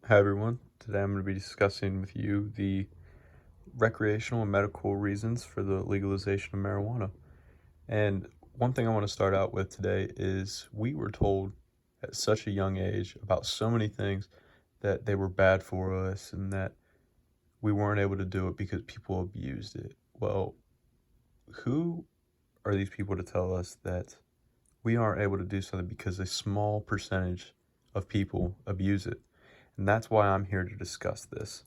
Hi everyone. Today I'm going to be discussing with you the recreational and medical reasons for the legalization of marijuana. And one thing I want to start out with today is we were told at such a young age about so many things that they were bad for us and that we weren't able to do it because people abused it. Well, who are these people to tell us that we aren't able to do something because a small percentage of people abuse it? And that's why I'm here to discuss this.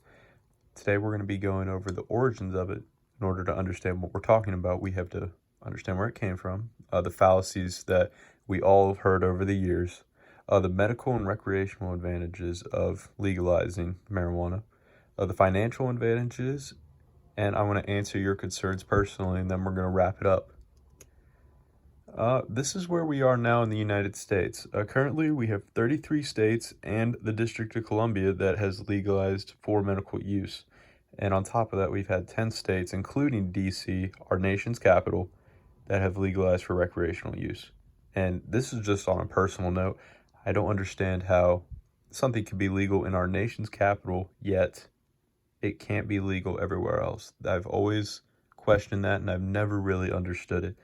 Today we're going to be going over the origins of it. In order to understand what we're talking about, we have to understand where it came from, the fallacies that we all have heard over the years, the medical and recreational advantages of legalizing marijuana, the financial advantages, and I want to answer your concerns personally, and then we're going to wrap it up. This is where we are now in the United States. Currently, we have 33 states and the District of Columbia that has legalized for medical use. And on top of that, we've had 10 states, including DC, our nation's capital, that have legalized for recreational use. And this is just on a personal note. I don't understand how something could be legal in our nation's capital, yet it can't be legal everywhere else. I've always questioned that, and I've never really understood it.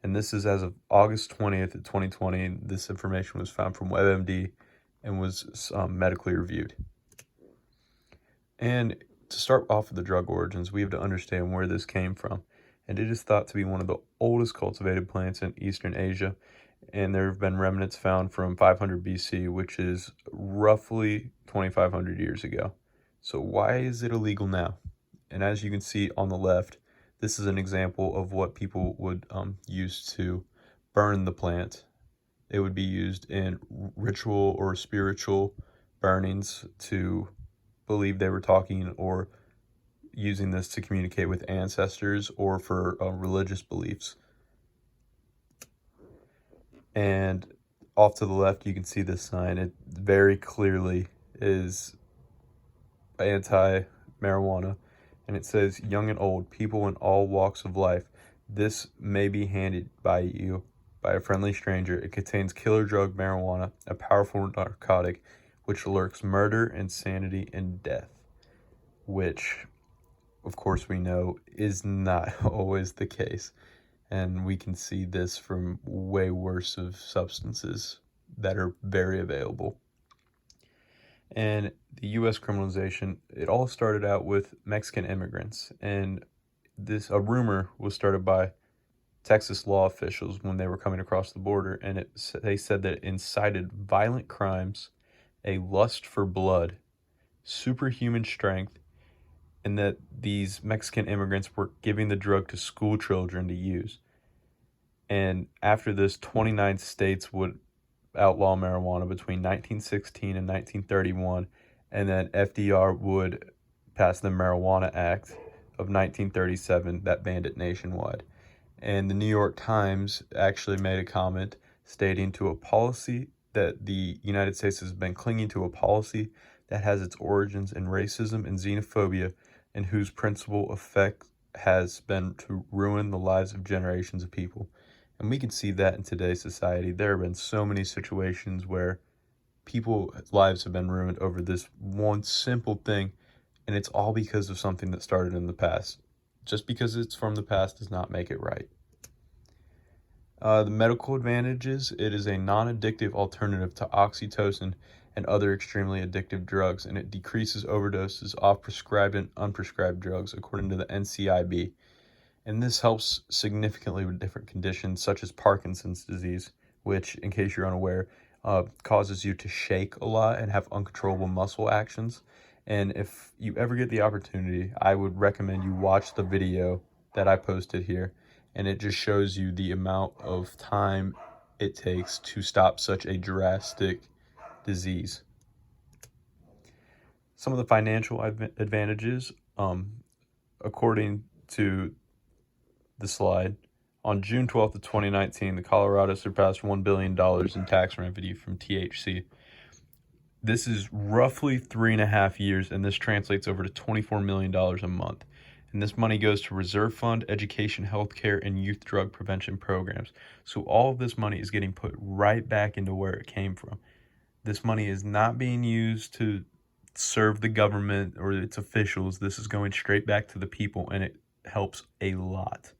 And this is as of August 20th of 2020. And this information was found from WebMD and was medically reviewed. And to start off with the drug origins, we have to understand where this came from. And it is thought to be one of the oldest cultivated plants in Eastern Asia. And there have been remnants found from 500 BC, which is roughly 2,500 years ago. So why is it illegal now? And as you can see on the left, this is an example of what people would use to burn the plant. It would be used in ritual or spiritual burnings to believe they were talking or using this to communicate with ancestors or for religious beliefs. And off to the left, you can see this sign. It very clearly is anti-marijuana, and it says, "Young and old, people in all walks of life, this may be handed by you by a friendly stranger. It contains killer drug marijuana, a powerful narcotic, which lurks murder, insanity, and death," which, of course, we know is not always the case. And we can see this from way worse of substances that are very available. And the U.S. criminalization, it all started out with Mexican immigrants. And a rumor was started by Texas law officials when they were coming across the border. And they said that it incited violent crimes, a lust for blood, superhuman strength, and that these Mexican immigrants were giving the drug to school children to use. And after this, 29 states would outlaw marijuana between 1916 and 1931, and then FDR would pass the Marijuana Act of 1937 that banned it nationwide. And the New York Times actually made a comment stating to a policy that the United States has been clinging to a policy that has its origins in racism and xenophobia, and whose principal effect has been to ruin the lives of generations of people. And we can see that in today's society. There have been so many situations where people's lives have been ruined over this one simple thing, and it's all because of something that started in the past. Just because it's from the past does not make it right. The medical advantages, it is a non-addictive alternative to oxytocin and other extremely addictive drugs, and it decreases overdoses off prescribed and unprescribed drugs, according to the NCIB. And this helps significantly with different conditions such as Parkinson's disease, which, in case you're unaware, causes you to shake a lot and have uncontrollable muscle actions. And if you ever get the opportunity, I would recommend you watch the video that I posted here. And it just shows you the amount of time it takes to stop such a drastic disease. Some of the financial advantages, according to the slide, on June 12th of 2019, the Colorado surpassed $1 billion in tax revenue from THC. This is roughly 3.5 years, and this translates over to $24 million a month. And this money goes to reserve fund, education, healthcare, and youth drug prevention programs. So all of this money is getting put right back into where it came from. This money is not being used to serve the government or its officials. This is going straight back to the people, and it helps a lot.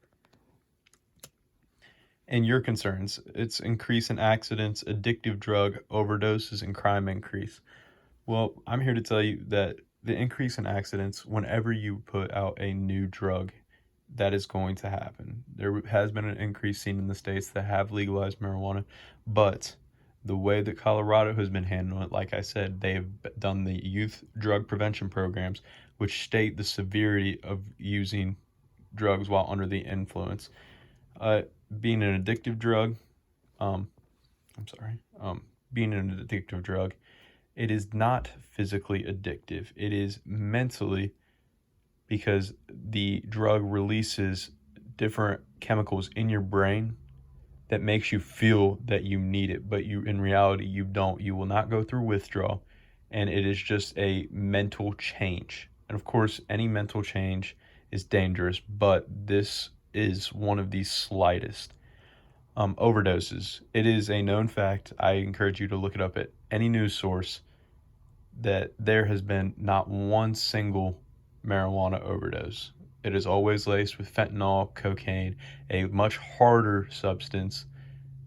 And your concerns, it's increase in accidents, addictive drug overdoses, and crime increase. Well, I'm here to tell you that the increase in accidents, whenever you put out a new drug, that is going to happen. There has been an increase seen in the states that have legalized marijuana, but the way that Colorado has been handling it, like I said, they have done the youth drug prevention programs, which state the severity of using drugs while under the influence. Uh, being an addictive drug, um, I'm sorry, being an addictive drug, it is not physically addictive. It is mentally, because the drug releases different chemicals in your brain that makes you feel that you need it, but you in reality you don't. You will not go through withdrawal, and it is just a mental change. And of course, any mental change is dangerous, but this is one of the slightest. Overdoses. It is a known fact. I encourage you to look it up at any news source that there has been not one single marijuana overdose. It is always laced with fentanyl, cocaine, a much harder substance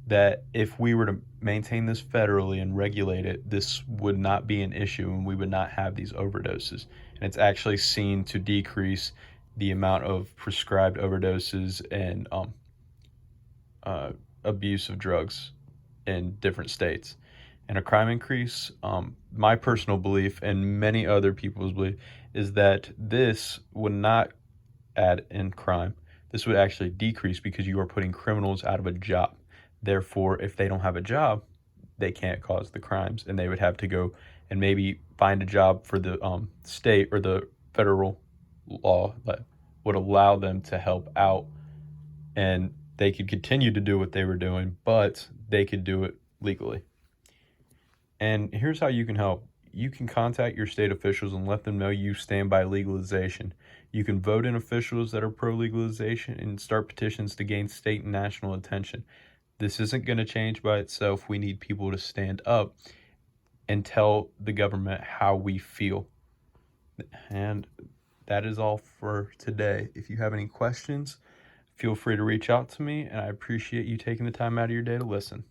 that if we were to maintain this federally and regulate it, this would not be an issue and we would not have these overdoses. And it's actually seen to decrease the amount of prescribed overdoses and abuse of drugs in different states. And a crime increase, my personal belief and many other people's belief is that this would not add in crime. This would actually decrease because you are putting criminals out of a job. Therefore, if they don't have a job, they can't cause the crimes, and they would have to go and maybe find a job for the state or the federal law that would allow them to help out, and they could continue to do what they were doing, but they could do it legally. And here's how you can help. You can contact your state officials and let them know you stand by legalization. You can vote in officials that are pro legalization and start petitions to gain state and national attention. This isn't going to change by itself. We need people to stand up and tell the government how we feel. And that is all for today. If you have any questions, feel free to reach out to me, and I appreciate you taking the time out of your day to listen.